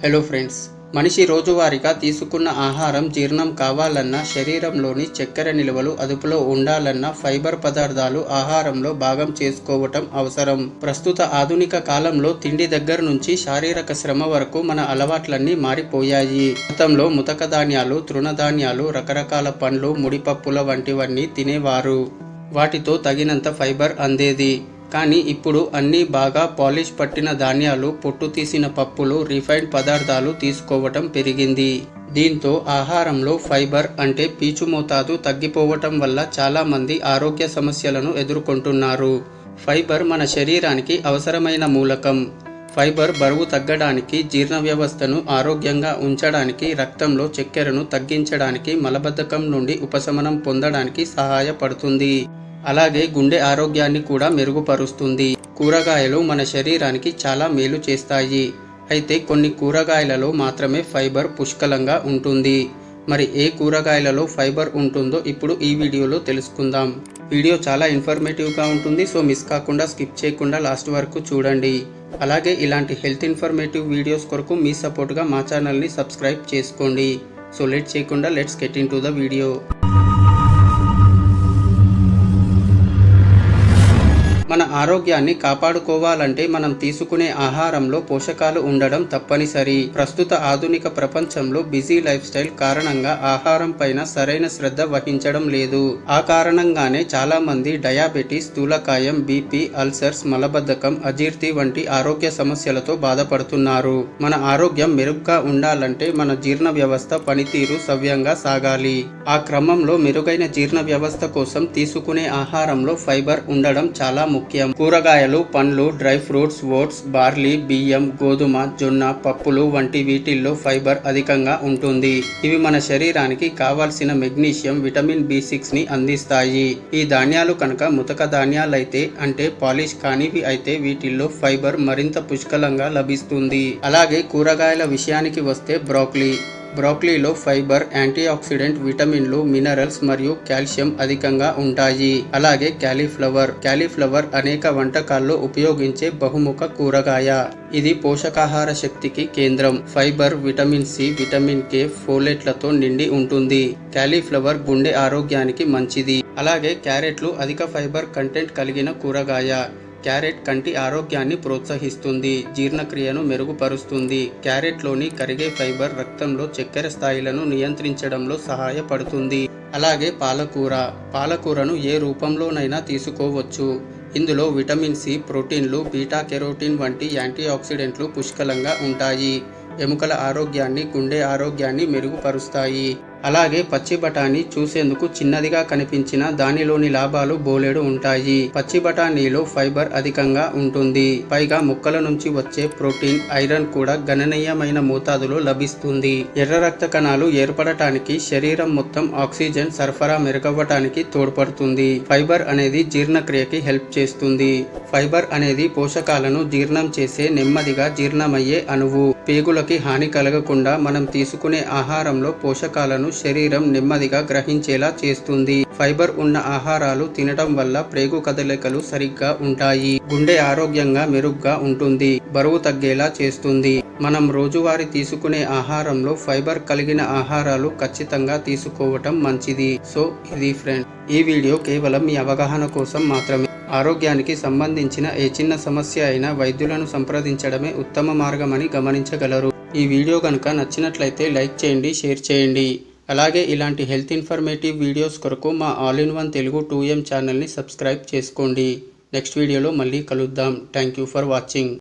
Hello friends, మనిషి రోజువారీగా తీసుకున్న ఆహారం జీర్ణం కావాలన్నా, శరీరంలోని చక్కెర నిల్వలు అదుపులో ఉండాలన్నా ఫైబర్ పదార్థాలు ఆహారంలో భాగం చేసుకోవటం అవసరం. ప్రస్తుత ఆధునిక కాలంలో తిండి దగ్గర నుంచి శారీరక శ్రమ వరకు మన అలవాట్లన్నీ మారిపోయాయి. గతంలో ముతక ధాన్యాలు, తృణధాన్యాలు, రకరకాల పండ్లు, ముడిపప్పుల వంటివన్నీ తినేవారు. వాటితో తగినంత ఫైబర్ అందేది. కానీ ఇప్పుడు అన్నీ బాగా పాలిష్ పట్టిన ధాన్యాలు, పొట్టు తీసిన పప్పులు, రిఫైన్డ్ పదార్థాలు తీసుకోవటం పెరిగింది. దీంతో ఆహారంలో ఫైబర్ అంటే పీచు మోతాదు తగ్గిపోవటం వల్ల చాలామంది ఆరోగ్య సమస్యలను ఎదుర్కొంటున్నారు. ఫైబర్ మన శరీరానికి అవసరమైన మూలకం. ఫైబర్ బరువు తగ్గడానికి, జీర్ణ వ్యవస్థను ఆరోగ్యంగా ఉంచడానికి, రక్తంలో చక్కెరను తగ్గించడానికి, మలబద్ధకం నుండి ఉపశమనం పొందడానికి సహాయపడుతుంది. అలాగే గుండె ఆరోగ్యాన్ని కూడా మెరుగుపరుస్తుంది. కూరగాయలు మన శరీరానికి చాలా మేలు చేస్తాయి. అయితే కొన్ని కూరగాయలలో మాత్రమే ఫైబర్ పుష్కలంగా ఉంటుంది. మరి ఏ కూరగాయలలో ఫైబర్ ఉంటుందో ఇప్పుడు ఈ వీడియోలో తెలుసుకుందాం. వీడియో చాలా ఇన్ఫర్మేటివ్గా ఉంటుంది, సో మిస్ కాకుండా స్కిప్ చేయకుండా లాస్ట్ వరకు చూడండి. అలాగే ఇలాంటి హెల్త్ ఇన్ఫర్మేటివ్ వీడియోస్ కొరకు మీ సపోర్ట్గా మా ఛానల్ని సబ్స్క్రైబ్ చేసుకోండి. సో లేట్ చేయకుండా let's get in to the video. మన ఆరోగ్యాన్ని కాపాడుకోవాలంటే మనం తీసుకునే ఆహారంలో పోషకాలు ఉండడం తప్పనిసరి. ప్రస్తుత ఆధునిక ప్రపంచంలో బిజీ లైఫ్ స్టైల్ కారణంగా ఆహారం పైన సరైన శ్రద్ధ వహించడం లేదు. ఆ కారణంగానే చాలా మంది డయాబెటీస్, స్థూలకాయం, బీపీ, అల్సర్స్, మలబద్ధకం, అజీర్తి వంటి ఆరోగ్య సమస్యలతో బాధపడుతున్నారు. మన ఆరోగ్యం మెరుగ్గా ఉండాలంటే మన జీర్ణ వ్యవస్థ పనితీరు సవ్యంగా సాగాలి. ఆ క్రమంలో మెరుగైన జీర్ణ వ్యవస్థ కోసం తీసుకునే ఆహారంలో ఫైబర్ ఉండడం చాలా ముఖ్యం. కూరగాయలు, పండ్లు, డ్రై ఫ్రూట్స్, ఓట్స్, బార్లీ, బియ్యం, గోధుమ, జొన్న, పప్పులు వంటి వీటిల్లో ఫైబర్ అధికంగా ఉంటుంది. ఇవి మన శరీరానికి కావాల్సిన మెగ్నీషియం, విటమిన్ B6 ని అందిస్తాయి. ఈ ధాన్యాలు కనుక ముతక ధాన్యాలైతే అంటే పాలిష్ కానివి అయితే వీటిల్లో ఫైబర్ మరింత పుష్కలంగా లభిస్తుంది. అలాగే కూరగాయల విషయానికి వస్తే బ్రోకలీలో ఫైబర్, యాంటీ ఆక్సిడెంట్, విటమిన్లు, మినరల్స్ మరియు కాల్షియం అధికంగా ఉంటాయి. అలాగే క్యాలీఫ్లవర్ అనేక వంటకాల్లో ఉపయోగించే బహుముఖ కూరగాయ. ఇది పోషకాహార శక్తికి కేంద్రం. Fibre, vitamin C, vitamin K, ఫోలేట్లతో నిండి ఉంటుంది. క్యాలీఫ్లవర్ గుండె ఆరోగ్యానికి మంచిది. అలాగే క్యారెట్లు అధిక ఫైబర్ కంటెంట్ కలిగిన కూరగాయ. క్యారెట్ కంటి ఆరోగ్యాన్ని ప్రోత్సహిస్తుంది, జీర్ణక్రియను మెరుగుపరుస్తుంది. క్యారెట్లోని కరిగే ఫైబర్ రక్తంలో చక్కెర స్థాయిలను నియంత్రించడంలో సహాయపడుతుంది. అలాగే పాలకూరను ఏ రూపంలోనైనా తీసుకోవచ్చు. ఇందులో విటమిన్ సి, ప్రోటీన్లు, బీటా కెరోటిన్ వంటి యాంటీ ఆక్సిడెంట్లు పుష్కలంగా ఉంటాయి. ఎముకల ఆరోగ్యాన్ని, గుండె ఆరోగ్యాన్ని మెరుగుపరుస్తాయి. అలాగే పచ్చి బఠానీ చూసేందుకు చిన్నదిగా కనిపించిన దానిలోని లాభాలు బోలెడు ఉంటాయి. పచ్చి బఠానీలో ఫైబర్ అధికంగా ఉంటుంది. పైగా మొక్కల నుంచి వచ్చే ప్రోటీన్, ఐరన్ కూడా గణనీయమైన మోతాదులో లభిస్తుంది. ఎర్ర రక్త కణాలు ఏర్పడటానికి, శరీరం మొత్తం ఆక్సిజన్ సరఫరా మెరుగవ్వటానికి తోడ్పడుతుంది. ఫైబర్ అనేది జీర్ణక్రియకి హెల్ప్ చేస్తుంది. ఫైబర్ అనేది పోషకాలను జీర్ణం చేసే నెమ్మదిగా జీర్ణమయ్యే అణువు. పేగులకి హాని కలగకుండా మనం తీసుకునే ఆహారంలో పోషకాలను శరీరం నెమ్మదిగా గ్రహించేలా చేస్తుంది. ఫైబర్ ఉన్న ఆహారాలు తినడం వల్ల ప్రేగు కదలికలు సరిగ్గా ఉంటాయి. గుండె ఆరోగ్యంగా మెరుగ్గా ఉంటుంది. బరువు తగ్గేలా చేస్తుంది. మనం రోజువారీ తీసుకునే ఆహారంలో ఫైబర్ కలిగిన ఆహారాలు ఖచ్చితంగా తీసుకోవటం మంచిది. సో ఇది ఫ్రెండ్, ఈ వీడియో కేవలం మీ అవగాహన కోసం మాత్రమే. ఆరోగ్యానికి సంబంధించిన ఏ చిన్న సమస్య అయినా వైద్యులను సంప్రదించడమే ఉత్తమ మార్గమని గమనించగలరు. ఈ వీడియో కనుక నచ్చినట్లయితే లైక్ చేయండి, షేర్ చేయండి. అలాగే ఇలాంటి హెల్త్ ఇన్ఫర్మేటివ్ వీడియోస్ కొరకు మా all in one Telugu 2M ఛానల్ని సబ్స్క్రైబ్ చేసుకోండి. నెక్స్ట్ వీడియోలో మళ్ళీ కలుద్దాం. Thank you for watching.